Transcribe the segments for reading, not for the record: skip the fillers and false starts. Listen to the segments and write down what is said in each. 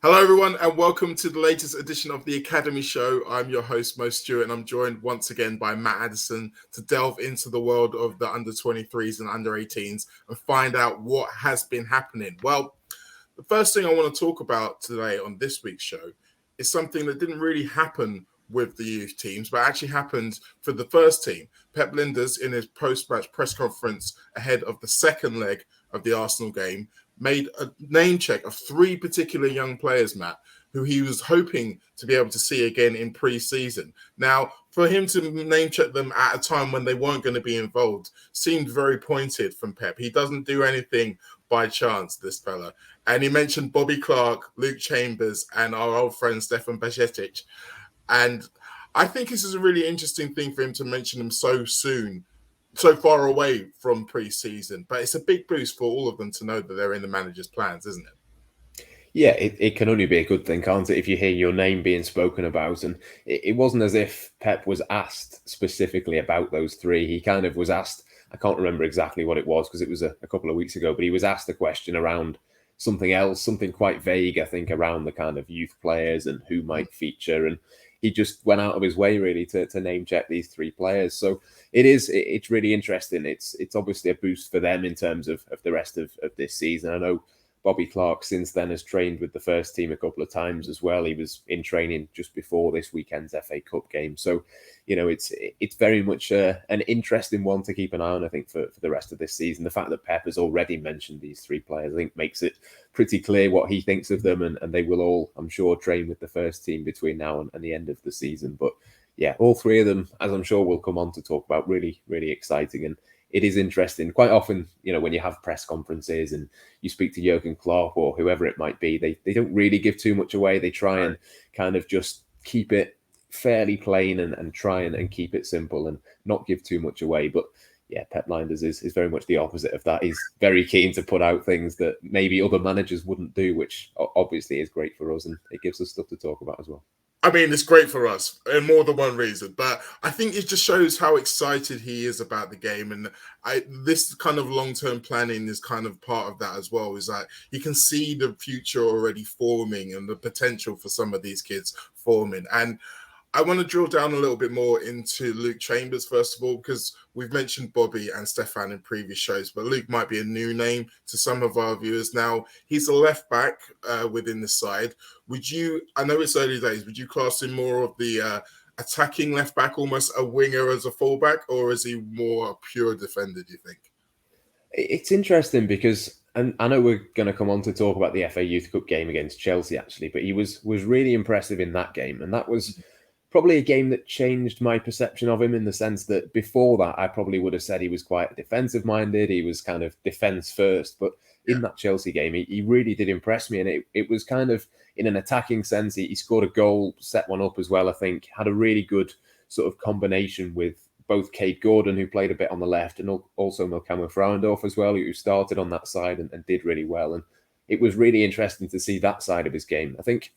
Hello, everyone, and welcome to the latest edition of the Academy Show. I'm your host, Mo Stewart, and I'm joined once again by Matt Addison to delve into the world of the under 23s and under 18s and find out what has been happening. Well, the first thing I want to talk about today on this week's show is something that didn't really happen with the youth teams, but actually happened for the first team. Pep Lijnders, in his post-match press conference ahead of the second leg of the Arsenal game, made a name check of three particular young players, Matt, who he was hoping to be able to see again in pre-season. Now, for him to name check them at a time when they weren't going to be involved seemed very pointed from Pep. He doesn't do anything by chance, this fella. And he mentioned Bobby Clark, Luke Chambers, and our old friend Stefan Bajetic. And I think this is a really interesting thing for him to mention them so soon, so far away from pre-season. But it's a big boost for all of them to know that they're in the manager's plans, isn't it? Yeah, it can only be a good thing, can't it, if you hear your name being spoken about. And it wasn't as if Pep was asked specifically about those three. He kind of was asked, I can't remember exactly what it was because it was a couple of weeks ago, but he was asked a question around something else, something quite vague, I think, around the kind of youth players and who might feature. And he just went out of his way, really, to name check these three players. So it's really interesting. It's obviously a boost for them in terms of the rest of this season. I know Bobby Clark since then has trained with the first team a couple of times as well. He was in training just before this weekend's FA Cup game. So, it's very much an interesting one to keep an eye on, I think, for the rest of this season. The fact that Pep has already mentioned these three players, I think, makes it pretty clear what he thinks of them. And they will all, I'm sure, train with the first team between now and the end of the season. But yeah, all three of them, as I'm sure we'll come on to talk about, really, really exciting. And it is interesting. Quite often, when you have press conferences and you speak to Jurgen Klopp or whoever it might be, they don't really give too much away. They try and kind of just keep it fairly plain and try and keep it simple and not give too much away. But yeah, Pep Lijnders is very much the opposite of that. He's very keen to put out things that maybe other managers wouldn't do, which obviously is great for us, and it gives us stuff to talk about as well. I mean, it's great for us in more than one reason, but I think it just shows how excited he is about the game. And this kind of long-term planning is kind of part of that as well, is that you can see the future already forming and the potential for some of these kids forming. And I want to drill down a little bit more into Luke Chambers, first of all, because we've mentioned Bobby and Stefan in previous shows, but Luke might be a new name to some of our viewers. Now, he's a left back within the side. I know it's early days, would you class him more of the attacking left back, almost a winger as a fullback, or is he more a pure defender, do you think? It's interesting because, and I know we're going to come on to talk about the FA Youth Cup game against Chelsea, actually, but he was really impressive in that game. And that was probably a game that changed my perception of him in the sense that before that, I probably would have said he was quite defensive-minded. He was kind of defence first. But in that Chelsea game, he really did impress me. And it was kind of in an attacking sense. He scored a goal, set one up as well, I think. Had a really good sort of combination with both Kaide Gordon, who played a bit on the left, and also Melkamo Frauendorf as well, who started on that side and did really well. And it was really interesting to see that side of his game. I think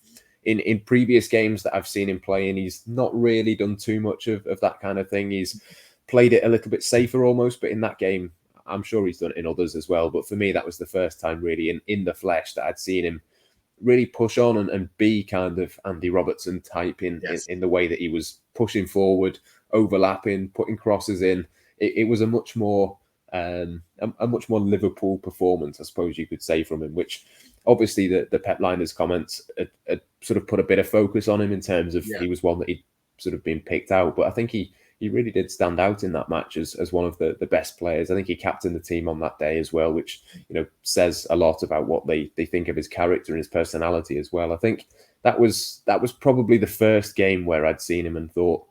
in previous games that I've seen him playing, he's not really done too much of that kind of thing. He's played it a little bit safer almost, but in that game, I'm sure he's done it in others as well. But for me, that was the first time really in the flesh that I'd seen him really push on and be kind of Andy Robertson type in the way that he was pushing forward, overlapping, putting crosses in. It was a much more Liverpool performance, I suppose you could say, from him, which obviously the Pep Lijnders comments had sort of put a bit of focus on him in terms of he was one that he'd sort of been picked out. But I think he really did stand out in that match as one of the best players. I think he captained the team on that day as well, which says a lot about what they think of his character and his personality as well. I think that was probably the first game where I'd seen him and thought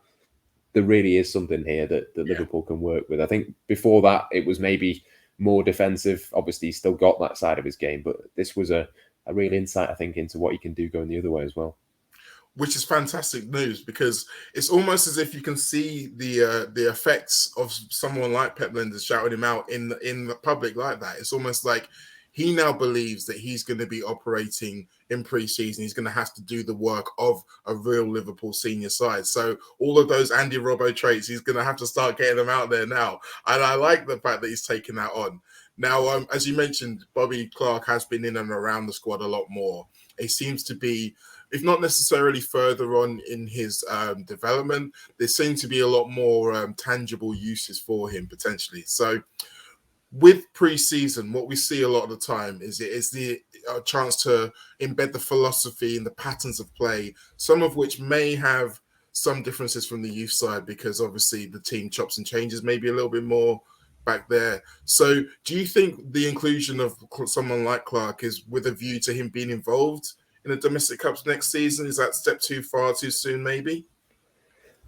there really is something here that Liverpool can work with. I think before that it was maybe more defensive. Obviously, he's still got that side of his game, but this was a real insight, I think, into what he can do going the other way as well. Which is fantastic news, because it's almost as if you can see the effects of someone like Pep Lijnders shouting him out in the public like that. It's almost like he now believes that he's going to be operating in pre-season. He's going to have to do the work of a real Liverpool senior side. So all of those Andy Robbo traits, he's going to have to start getting them out there now. And I like the fact that he's taking that on. Now, as you mentioned, Bobby Clark has been in and around the squad a lot more. He seems to be, if not necessarily further on in his development, there seem to be a lot more tangible uses for him potentially. So with pre-season, what we see a lot of the time is the chance to embed the philosophy and the patterns of play, some of which may have some differences from the youth side because obviously the team chops and changes maybe a little bit more back there. So do you think the inclusion of someone like Clark is with a view to him being involved in the domestic cups next season? Is that step too far too soon maybe?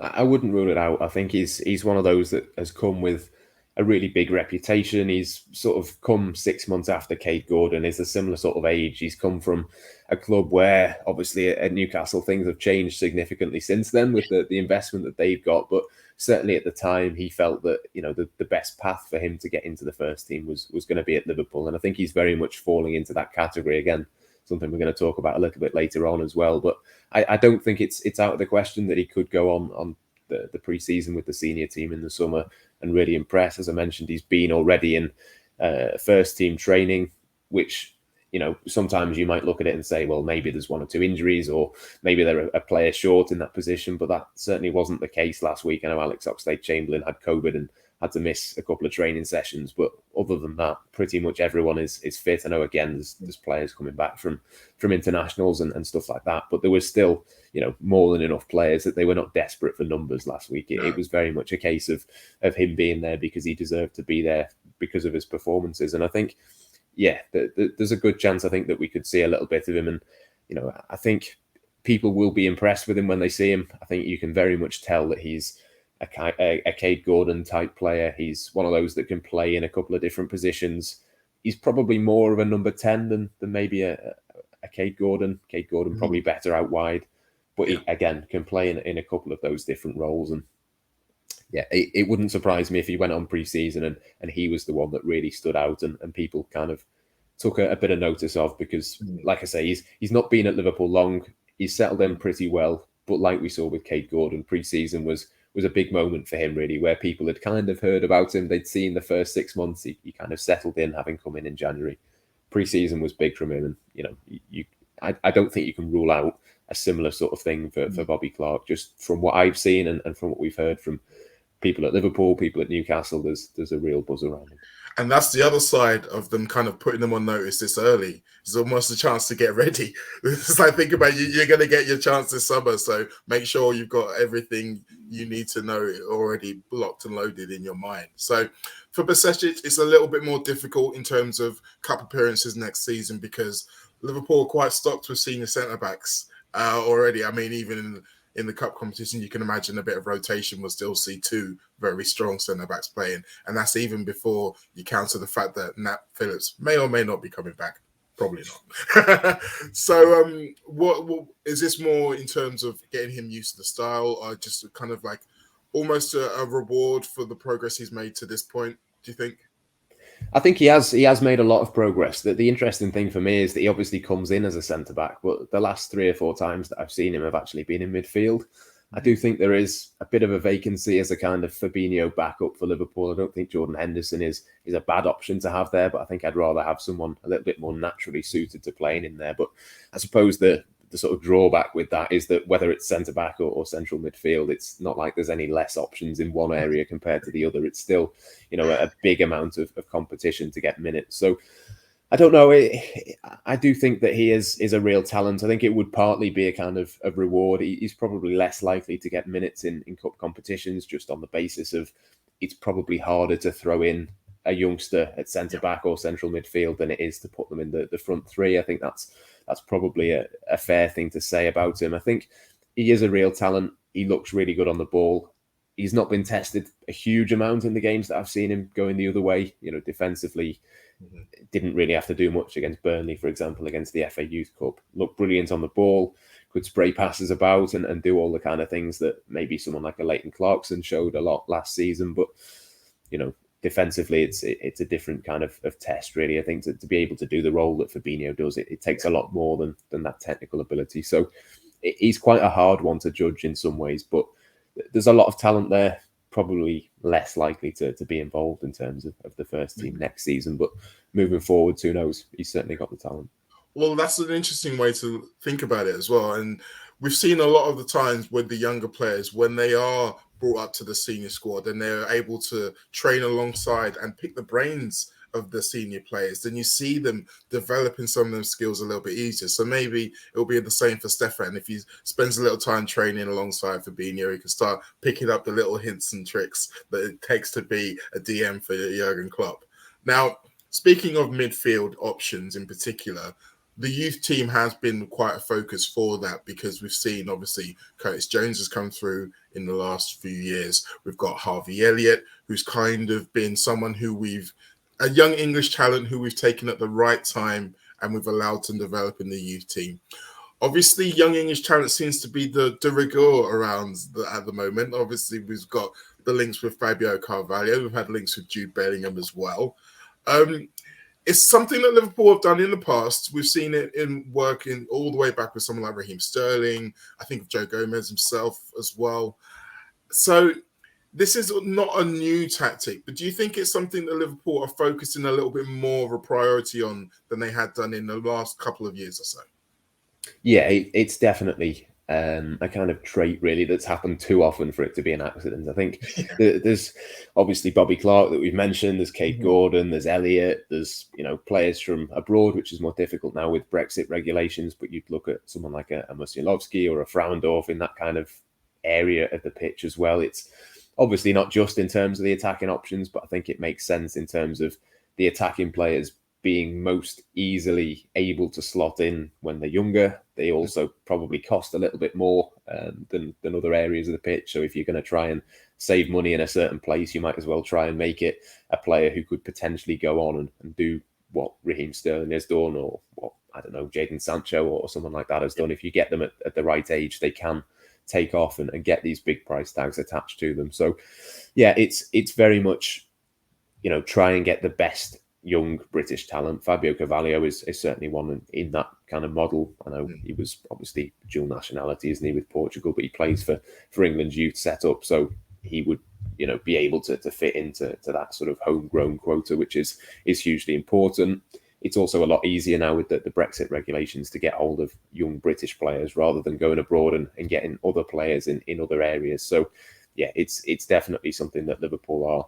I wouldn't rule it out. I think he's one of those that has come with a really big reputation. He's sort of come 6 months after Kaide Gordon. Is a similar sort of age. He's come from a club where obviously at Newcastle things have changed significantly since then with the investment that they've got. But certainly at the time he felt that, you know, the best path for him to get into the first team was going to be at Liverpool. And I think he's very much falling into that category again. Something we're going to talk about a little bit later on as well. But I don't think it's out of the question that he could go on the pre-season with the senior team in the summer and really impress. As I mentioned, he's been already in first team training, which, you know, sometimes you might look at it and say, well, maybe there's one or two injuries or maybe they're a player short in that position. But that certainly wasn't the case last week. I know Alex Oxlade-Chamberlain had COVID and had to miss a couple of training sessions, but other than that, pretty much everyone is fit. I know again there's players coming back from internationals and stuff like that, but there was still, you know, more than enough players that they were not desperate for numbers last week. It was very much a case of him being there because he deserved to be there because of his performances. And I think, yeah, there's a good chance I think that we could see a little bit of him, and you know, I think people will be impressed with him when they see him. I think you can very much tell that he's a Kaide Gordon type player. He's one of those that can play in a couple of different positions. He's probably more of a number 10 than maybe a Kaide Gordon. Kaide Gordon probably better out wide, but he, again, can play in a couple of those different roles. And yeah, it wouldn't surprise me if he went on pre-season and he was the one that really stood out and people kind of took a bit of notice of, because like I say, he's not been at Liverpool long. He's settled in pretty well, but like we saw with Kaide Gordon, pre-season was a big moment for him, really, where people had kind of heard about him. They'd seen the first 6 months. He kind of settled in, having come in January. Pre-season was big from him. And, you know, I don't think you can rule out a similar sort of thing for Bobby Clark. Just from what I've seen and from what we've heard from people at Liverpool, people at Newcastle, there's a real buzz around him. And that's the other side of them kind of putting them on notice this early. It's almost a chance to get ready. It's like, think about you're going to get your chance this summer. So make sure you've got everything you need to know already blocked and loaded in your mind. So for Bajetic, it's a little bit more difficult in terms of cup appearances next season because Liverpool are quite stocked with senior centre-backs already. I mean, even in the cup competition, you can imagine a bit of rotation. We'll still see two very strong centre-backs playing. And that's even before you counter the fact that Nat Phillips may or may not be coming back. Probably not. So what is this more in terms of getting him used to the style, or just kind of like almost a reward for the progress he's made to this point, do you think? I think he has made a lot of progress. The interesting thing for me is that he obviously comes in as a centre-back, but the last 3 or 4 times that I've seen him have actually been in midfield. I do think there is a bit of a vacancy as a kind of Fabinho backup for Liverpool. I don't think Jordan Henderson is a bad option to have there, but I think I'd rather have someone a little bit more naturally suited to playing in there. But I suppose the sort of drawback with that is that whether it's centre-back or central midfield, it's not like there's any less options in one area compared to the other. It's still, you know, a big amount of competition to get minutes. So I don't know. I do think that he is a real talent. I think it would partly be a kind of a reward. He's probably less likely to get minutes in cup competitions just on the basis of it's probably harder to throw in a youngster at centre-back or central midfield than it is to put them in the front three. I think that's probably a fair thing to say about him. I think he is a real talent. He looks really good on the ball. He's not been tested a huge amount in the games that I've seen him going the other way. You know, defensively, didn't really have to do much against Burnley, for example, against the FA Youth Cup. Looked brilliant on the ball, could spray passes about and do all the kind of things that maybe someone like a Leighton Clarkson showed a lot last season. But, you know, defensively, it's a different kind of test, really. I think to be able to do the role that Fabinho does, it takes a lot more than that technical ability. So he's quite a hard one to judge in some ways, but there's a lot of talent there. probably less likely to be involved in terms of the first team next season. But moving forward, who knows? He's certainly got the talent. Well, that's an interesting way to think about it as well. And we've seen a lot of the times with the younger players, when they are brought up to the senior squad and they're able to train alongside and pick the brains of the senior players, then you see them developing some of those skills a little bit easier. So maybe it'll be the same for Stefan. If he spends a little time training alongside Fabinho, he can start picking up the little hints and tricks that it takes to be a DM for Jurgen Klopp. Now, speaking of midfield options in particular, the youth team has been quite a focus for that, because we've seen, obviously, Curtis Jones has come through in the last few years. We've got Harvey Elliott, who's kind of been someone who a young English talent who we've taken at the right time and we've allowed to develop in the youth team. Obviously, young English talent seems to be the de rigueur around at the moment. Obviously, we've got the links with Fabio Carvalho. We've had links with Jude Bellingham as well. It's something that Liverpool have done in the past. We've seen it in working all the way back with someone like Raheem Sterling. I think of Joe Gomez himself as well. So this is not a new tactic, but do you think it's something that Liverpool are focusing a little bit more of a priority on than they had done in the last couple of years or so? Yeah, it's definitely a kind of trait, really, that's happened too often for it to be an accident. I think there's obviously Bobby Clark that we've mentioned, there's Kaide Gordon, there's Elliott, there's players from abroad, which is more difficult now with Brexit regulations, but you'd look at someone like a Musialowski or a Fraundorf in that kind of area of the pitch as well. It's obviously not just in terms of the attacking options, but I think it makes sense in terms of the attacking players being most easily able to slot in when they're younger. They also probably cost a little bit more than other areas of the pitch. So if you're going to try and save money in a certain place, you might as well try and make it a player who could potentially go on and do what Raheem Sterling has done, or what, I don't know, Jadon Sancho or someone like that has done. If you get them at the right age, they can take off and get these big price tags attached to them. So yeah, it's very much, try and get the best young British talent. Fabio Carvalho is certainly one in that kind of model. I know he was obviously dual nationality, isn't he, with Portugal, but he plays for England's youth setup, so he would be able to fit into that sort of homegrown quota, which is hugely important. It's also a lot easier now with the Brexit regulations to get hold of young British players rather than going abroad and getting other players in other areas. So yeah, it's definitely something that Liverpool are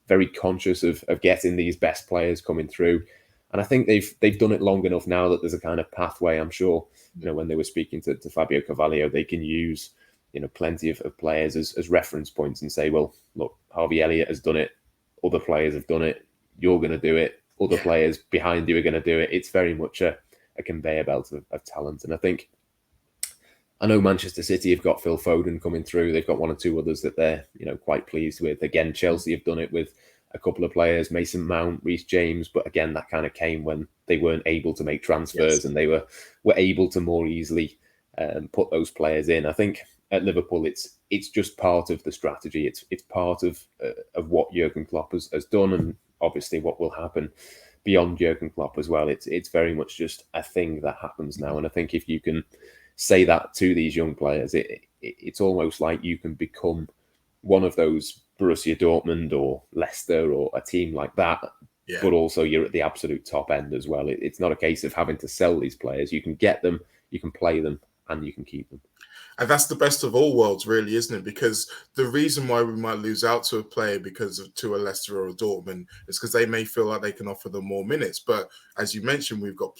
very conscious of getting these best players coming through. And I think they've done it long enough now that there's a kind of pathway. I'm sure, when they were speaking to Fabio Carvalho, they can use, plenty of players as reference points and say, well, look, Harvey Elliott has done it. Other players have done it. You're going to do it. Other players behind you are going to do it. It's very much a conveyor belt of talent. And I know Manchester City have got Phil Foden coming through. They've got one or two others that they're, quite pleased with. Again, Chelsea have done it with a couple of players, Mason Mount, Reece James. But again, that kind of came when they weren't able to make transfers and they were able to more easily put those players in. I think at Liverpool, it's just part of the strategy. It's part of what Jurgen Klopp has done, and obviously what will happen beyond Jurgen Klopp as well. It's very much just a thing that happens now. And I think if you can say that to these young players, it's almost like you can become one of those Borussia Dortmund or Leicester or a team like that, but also you're at the absolute top end as well. It's not a case of having to sell these players. You can get them, you can play them, and you can keep them. And that's the best of all worlds, really, isn't it? Because the reason why we might lose out to a player to a Leicester or a Dortmund is because they may feel like they can offer them more minutes. But as you mentioned, we've got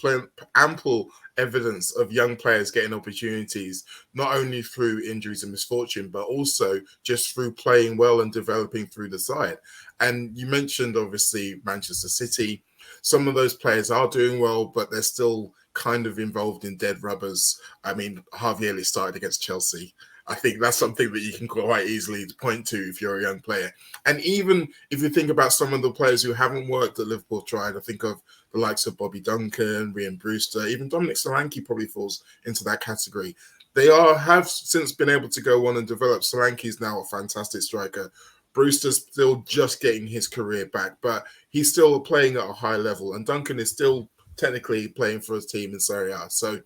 ample evidence of young players getting opportunities, not only through injuries and misfortune, but also just through playing well and developing through the side. And you mentioned, obviously, Manchester City. Some of those players are doing well, but they're still kind of involved in dead rubbers. I mean, Harvey Elliott started against Chelsea. I think that's something that you can quite easily point to if you're a young player. And even if you think about some of the players who haven't worked at Liverpool tried, I think of the likes of Bobby Duncan, Ryan Brewster, even Dominic Solanke probably falls into that category. They have since been able to go on and develop. Solanke's now a fantastic striker. Brewster's still just getting his career back, but he's still playing at a high level. And Duncan is still technically playing for his team in Serie A. So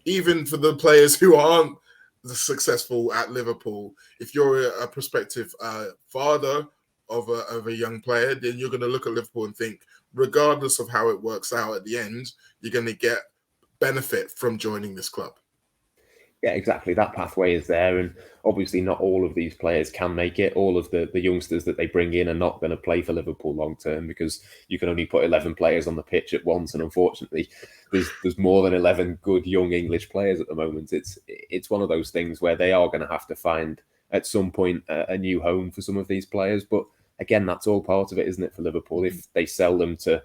even for the players who aren't successful at Liverpool, if you're a prospective father of a young player, then you're going to look at Liverpool and think, regardless of how it works out at the end, you're going to get benefit from joining this club. Yeah, exactly. That pathway is there. And obviously not all of these players can make it. All of the youngsters that they bring in are not going to play for Liverpool long term, because you can only put 11 players on the pitch at once. And unfortunately, there's more than 11 good young English players at the moment. It's one of those things where they are going to have to find at some point a new home for some of these players. But again, that's all part of it, isn't it, for Liverpool? If they sell them to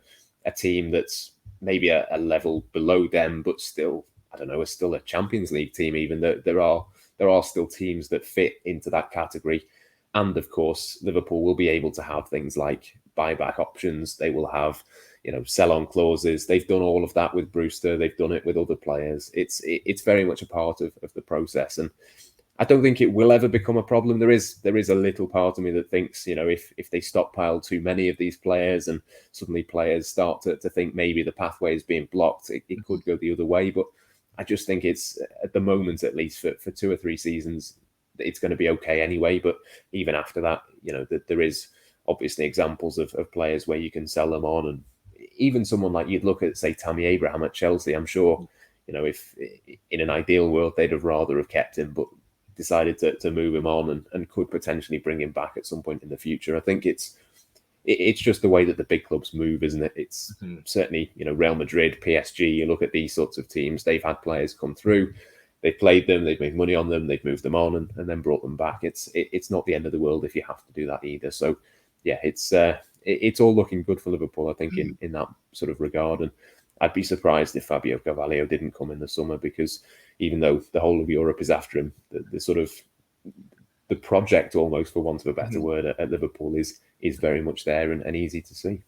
a team that's maybe a level below them, but still, I don't know, is still a Champions League team, even though there are still teams that fit into that category. And of course, Liverpool will be able to have things like buyback options. They will have, sell-on clauses. They've done all of that with Brewster. They've done it with other players. It's very much a part of the process. And I don't think it will ever become a problem. There is a little part of me that thinks, if they stockpile too many of these players and suddenly players start to think maybe the pathway is being blocked, it could go the other way. But I just think it's, at the moment, at least for 2 or 3 seasons, it's going to be okay anyway. But even after that, there is obviously examples of players where you can sell them on. And even someone like, you'd look at, say, Tammy Abraham at Chelsea, I'm sure, if in an ideal world, they'd have rather have kept him, but decided to move him on and could potentially bring him back at some point in the future. I think it's just the way that the big clubs move, isn't it? It's certainly, Real Madrid, PSG, you look at these sorts of teams, they've had players come through, they've played them, they've made money on them, they've moved them on and then brought them back. It's not the end of the world if you have to do that either. So yeah, it's all looking good for Liverpool, I think, in that sort of regard. And I'd be surprised if Fabio Carvalho didn't come in the summer, because even though the whole of Europe is after him, the sort of the project, almost for want of a better word, at Liverpool is very much there and easy to see.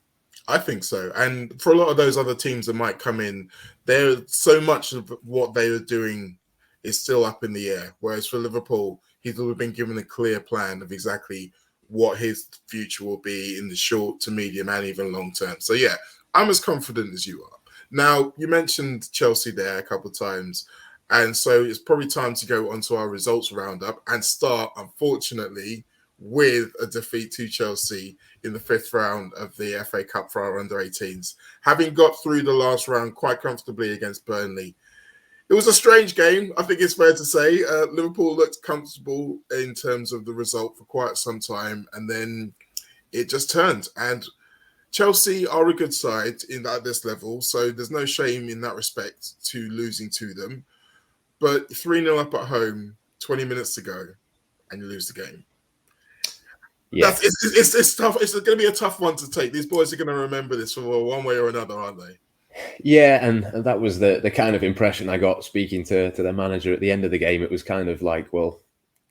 I think so. And for a lot of those other teams that might come in, there so much of what they are doing is still up in the air. Whereas for Liverpool, he's already been given a clear plan of exactly what his future will be in the short to medium and even long term. So yeah, I'm as confident as you are. Now, you mentioned Chelsea there a couple of times. And so it's probably time to go onto our results roundup and start, unfortunately, with a defeat to Chelsea in the 5th round of the FA Cup for our under-18s. Having got through the last round quite comfortably against Burnley, it was a strange game, I think it's fair to say. Liverpool looked comfortable in terms of the result for quite some time, and then it just turned. And Chelsea are a good side at this level, so there's no shame in that respect to losing to them. But 3-0 up at home, 20 minutes to go, and you lose the game. Yeah, it's tough. It's going to be a tough one to take. These boys are going to remember this for one way or another, aren't they? Yeah, and that was the kind of impression I got speaking to the manager at the end of the game. It was kind of like, well,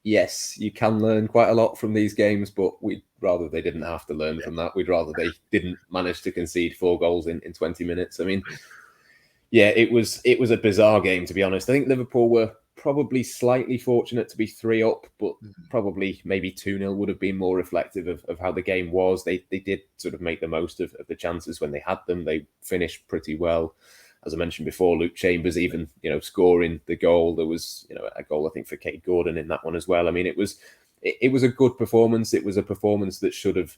yes, you can learn quite a lot from these games, but we'd rather they didn't have to learn from that. We'd rather they didn't manage to concede 4 goals in 20 minutes. I mean, yeah, it was a bizarre game, to be honest. I think Liverpool were probably slightly fortunate to be 3 up, but probably maybe 2-0 would have been more reflective of how the game was. They did sort of make the most of the chances when they had them. They finished pretty well. As I mentioned before, Luke Chambers even, scoring the goal. There was, a goal, I think, for Kaide Gordon in that one as well. I mean, it was a good performance. It was a performance that should have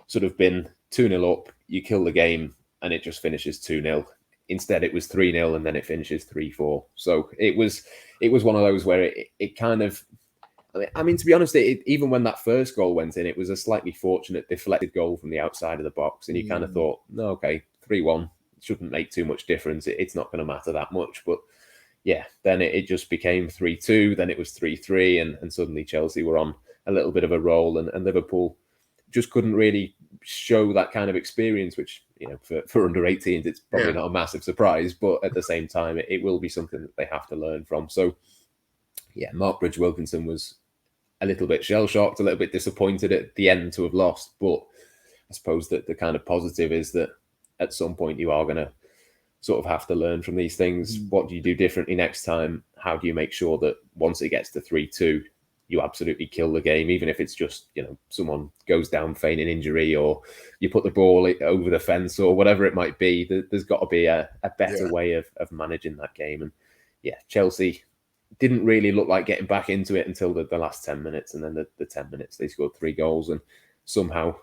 sort of been 2-0 up. You kill the game and it just finishes 2-0. Instead, it was 3-0 and then it finishes 3-4. So it was one of those where it kind of, I mean, to be honest, even when that first goal went in, it was a slightly fortunate deflected goal from the outside of the box. And you kind of thought, no, okay, 3-1 shouldn't make too much difference. It's not going to matter that much. But yeah, then it just became 3-2. Then it was 3-3. And suddenly Chelsea were on a little bit of a roll and Liverpool just couldn't really show that kind of experience, which, for under 18s, it's probably not a massive surprise, but at the same time, it will be something that they have to learn from. So, yeah, Mark Bridge-Wilkinson was a little bit shell-shocked, a little bit disappointed at the end to have lost, but I suppose that the kind of positive is that at some point you are going to sort of have to learn from these things. What do you do differently next time? How do you make sure that once it gets to 3-2, you absolutely kill the game, even if it's just, someone goes down feigning injury or you put the ball over the fence or whatever it might be. There's got to be a better way of managing that game. And yeah, Chelsea, didn't really look like getting back into it until the last 10 minutes. And then the 10 minutes, they scored 3 goals and somehow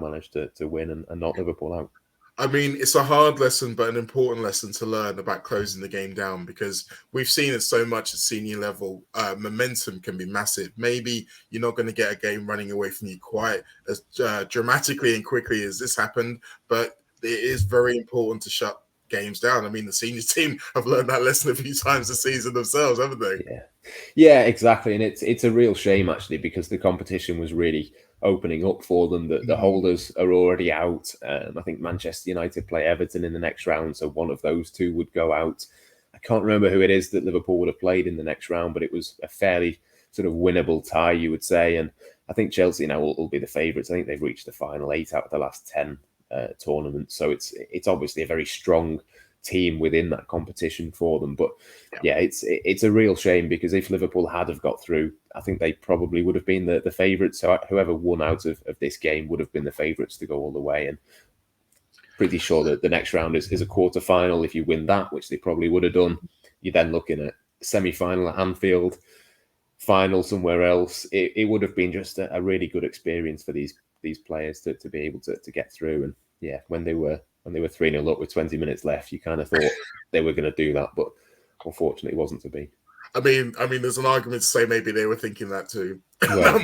managed to win and knock Liverpool out. I mean, it's a hard lesson, but an important lesson to learn about closing the game down, because we've seen it so much at senior level. Momentum can be massive. Maybe you're not going to get a game running away from you quite as dramatically and quickly as this happened, but it is very important to shut games down. I mean, the senior team have learned that lesson a few times this season themselves, haven't they? Yeah, exactly. And it's a real shame, actually, because the competition was really opening up for them. That the holders are already out. I think Manchester United play Everton in the next round, so one of those two would go out. I can't remember who it is that Liverpool would have played in the next round, but it was a fairly sort of winnable tie, you would say. And I think Chelsea now will be the favourites. I think they've reached the final 8 out of the last 10 tournaments, so it's obviously a very strong team within that competition for them. But yeah, it's a real shame, because if Liverpool had have got through, I think they probably would have been the favourites. So whoever won out of this game would have been the favourites to go all the way. And pretty sure that the next round is a quarter final. If you win that, which they probably would have done, you're then looking at semi-final at Anfield, final somewhere else. It would have been just a really good experience for these players to be able to get through. And yeah, when they were 3-0 up with 20 minutes left, you kind of thought they were going to do that, but unfortunately it wasn't to be. I mean, there's an argument to say maybe they were thinking that too. Well,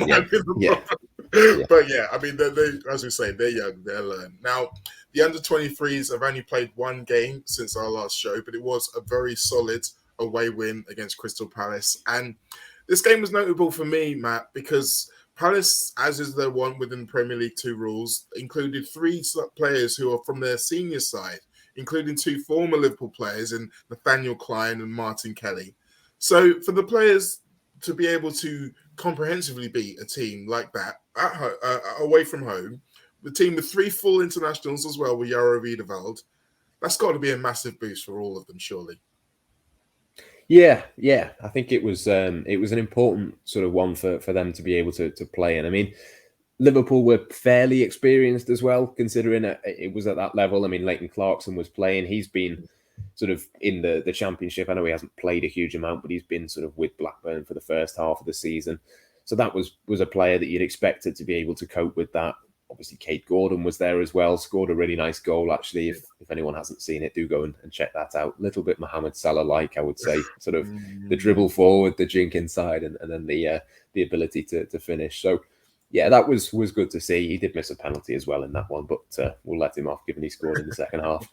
But yeah, I mean, they, as we say, they're young, they're learned. Now, the under-23s have only played one game since our last show, but it was a very solid away win against Crystal Palace. And this game was notable for me, Matt, because Palace, as is their one within Premier League 2 rules, included 3 players who are from their senior side, including 2 former Liverpool players in Nathaniel Clyne and Martin Kelly. So for the players to be able to comprehensively beat a team like that away from home, the team with 3 full internationals as well with Yaro Wiedewald, that's got to be a massive boost for all of them, surely. Yeah. I think it was an important sort of one for them to be able to play. And I mean, Liverpool were fairly experienced as well, considering it was at that level. I mean, Leighton Clarkson was playing. He's been sort of in the Championship. I know he hasn't played a huge amount, but he's been sort of with Blackburn for the first half of the season. So that was a player that you'd expected to be able to cope with that. Obviously, Kaide Gordon was there as well, scored a really nice goal, actually. If anyone hasn't seen it, do go and check that out. A little bit Mohamed Salah-like, I would say. Sort of the dribble forward, the jink inside, and then the ability to finish. So, yeah, that was good to see. He did miss a penalty as well in that one, but we'll let him off, given he scored in the second half.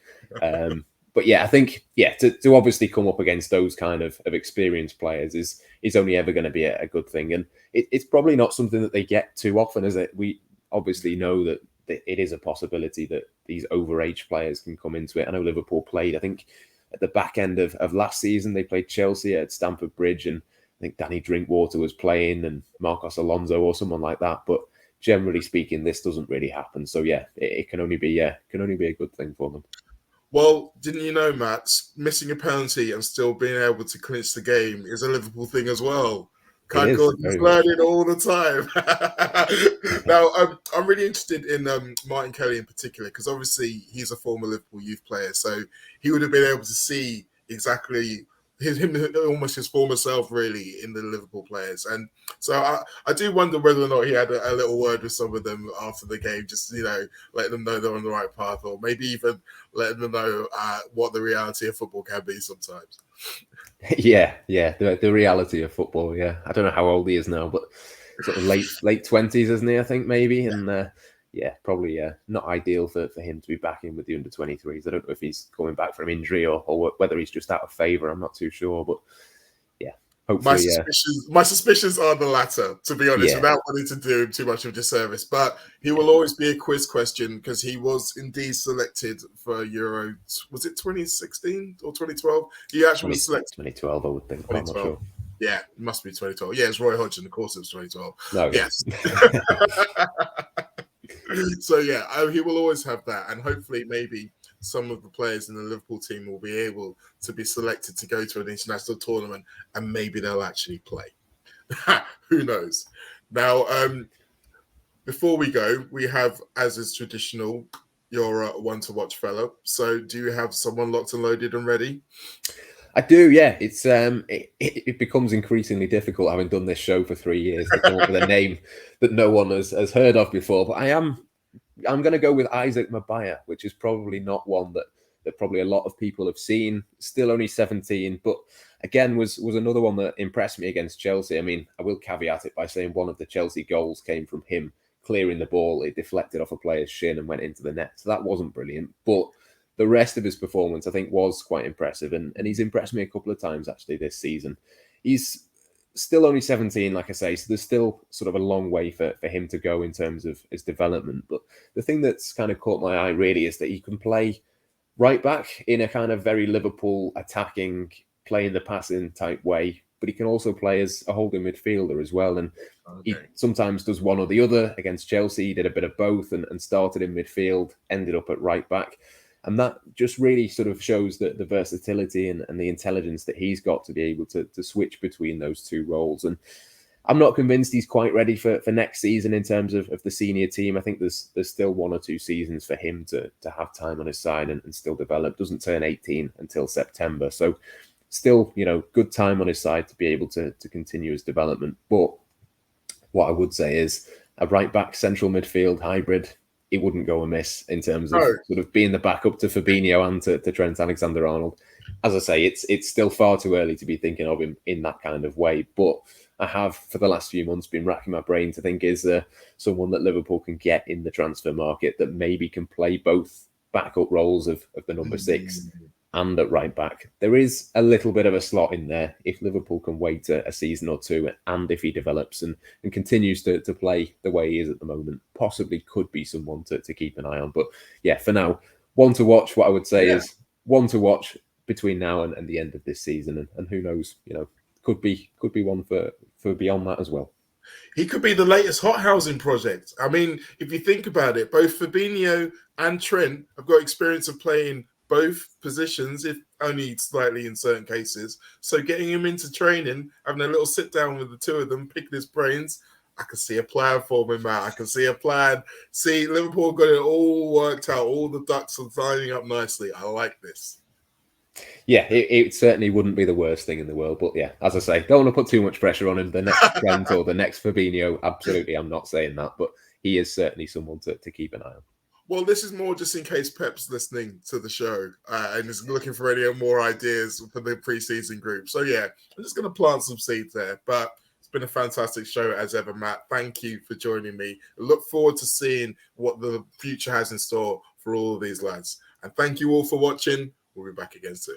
But yeah, I think, to obviously come up against those kind of experienced players is only ever going to be a good thing. And it's probably not something that they get too often, is it? We obviously know that it is a possibility that these overage players can come into it. I know Liverpool played, I think, at the back end of last season, they played Chelsea at Stamford Bridge, and I think Danny Drinkwater was playing and Marcos Alonso or someone like that. But generally speaking, this doesn't really happen. So yeah, it can only be a good thing for them. Well, didn't you know, Matt, missing a penalty and still being able to clinch the game is a Liverpool thing as well. Kaide Gordon's learning all the time. Now, I'm really interested in Martin Kelly in particular, because obviously he's a former Liverpool youth player, so he would have been able to see exactly almost his former self, really, in the Liverpool players. And so I do wonder whether or not he had a little word with some of them after the game, just, letting them know they're on the right path, or maybe even letting them know what the reality of football can be sometimes. Yeah, the reality of football. Yeah, I don't know how old he is now, but sort of late 20s, isn't he? I think maybe, and probably not ideal for him to be back in with the under-23s. I don't know if he's coming back from injury or whether he's just out of favour. I'm not too sure, but yeah, hopefully. My suspicions are the latter, to be honest, without wanting to do him too much of a disservice. But he will always be a quiz question, because he was indeed selected for Euro. Was it 2016 or 2012? He actually was selected. 2012, I would think. 2012. I'm not sure. Yeah, it must be 2012. Yeah, it's Roy Hodgson. Of course, it was 2012. No, yes. So yeah, he will always have that, and hopefully, maybe some of the players in the Liverpool team will be able to be selected to go to an international tournament, and maybe they'll actually play. Who knows? Now, before we go, we have, as is traditional, your one to watch fellow. So, do you have someone locked and loaded and ready? I do, yeah. It becomes increasingly difficult having done this show for 3 years to come up with a name that no one has heard of before. But I'm going to go with Isaac Mabia, which is probably not one that probably a lot of people have seen. Still only 17, but again was another one that impressed me against Chelsea. I mean, I will caveat it by saying one of the Chelsea goals came from him clearing the ball. It deflected off a player's shin and went into the net. So that wasn't brilliant, but the rest of his performance, I think, was quite impressive. And he's impressed me a couple of times, actually, this season. He's still only 17, like I say, so there's still sort of a long way for him to go in terms of his development. But the thing that's kind of caught my eye, really, is that he can play right back in a kind of very Liverpool attacking, playing the passing type way. But he can also play as a holding midfielder as well. And he sometimes does one or the other. Against Chelsea, he did a bit of both and started in midfield, ended up at right back. And that just really sort of shows the versatility and the intelligence that he's got to be able to switch between those two roles. And I'm not convinced he's quite ready for next season in terms of the senior team. I think there's still 1 or 2 seasons for him to have time on his side and still develop. Doesn't turn 18 until September. So still, good time on his side to be able to continue his development. But what I would say is a right back central midfield hybrid, it wouldn't go amiss in terms of sort of being the backup to Fabinho and to Trent Alexander-Arnold. As I say, it's still far too early to be thinking of him in that kind of way. But I have, for the last few months, been racking my brain to think, is there someone that Liverpool can get in the transfer market that maybe can play both backup roles of the number 6 and at right back? There is a little bit of a slot in there if Liverpool can wait a season or two, and if he develops and continues to play the way he is at the moment, possibly could be someone to keep an eye on. But yeah, for now, one to watch. What I would say is one to watch between now and the end of this season, and who knows, could be one for beyond that as well. He could be the latest hot housing project. I mean, if you think about it, both Fabinho and Trent have got experience of playing both positions, if only slightly in certain cases. So getting him into training, having a little sit down with the two of them, picking his brains, I can see a plan for him, Matt. I can see a plan. See, Liverpool got it all worked out. All the ducks are lining up nicely. I like this. Yeah, it certainly wouldn't be the worst thing in the world. But yeah, as I say, don't want to put too much pressure on him. The next Trent or the next Fabinho, absolutely, I'm not saying that. But he is certainly someone to keep an eye on. Well, this is more just in case Pep's listening to the show and is looking for any more ideas for the preseason group. So, yeah, I'm just going to plant some seeds there. But it's been a fantastic show as ever, Matt. Thank you for joining me. I look forward to seeing what the future has in store for all of these lads. And thank you all for watching. We'll be back again soon.